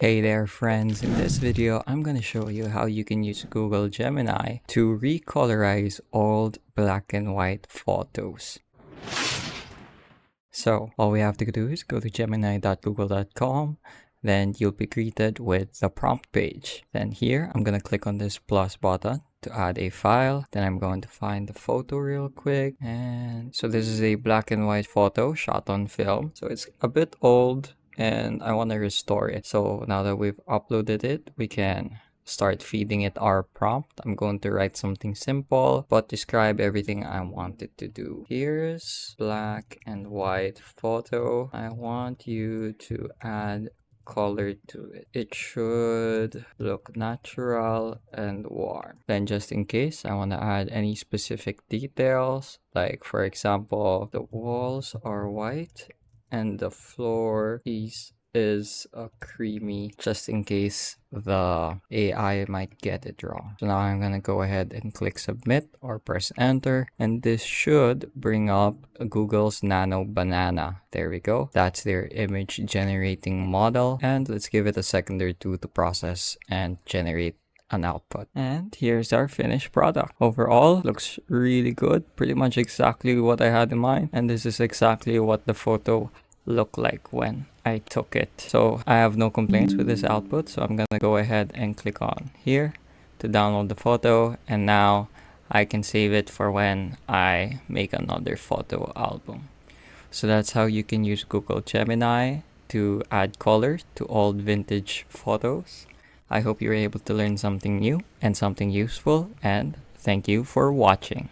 Hey there friends, in this video I'm going to show you how you can use Google Gemini to recolorize old black and white photos. So all we have to do is go to gemini.google.com, then you'll be greeted with the prompt page. Then here I'm going to click on this plus button to add a file. Then I'm going to find the photo real quick. And so this is a black and white photo shot on film. So it's a bit old and I want to restore it. So now that we've uploaded it, we can start feeding it our prompt. I'm going to write something simple but describe everything I want it to do. Here's black and white photo. I want you to add color to it. It should look natural and warm. Then just in case, I want to add any specific details, like for example, the walls are white and the floor is a creamy, just in case the AI might get it wrong. So now I'm gonna go ahead and click submit or press enter, and this should bring up Google's Nano Banana. There we go. That's their image generating model, and let's give it a second or two to process and generate an output. And here's our finished product. Overall, looks really good, pretty much exactly what I had in mind, and this is exactly what the photo look like when I took it. So I have no complaints with this output, so I'm gonna go ahead and click on here to download the photo, and now I can save it for when I make another photo album. So that's how you can use Google Gemini to add color to old vintage photos. I hope you were able to learn something new and something useful, and thank you for watching.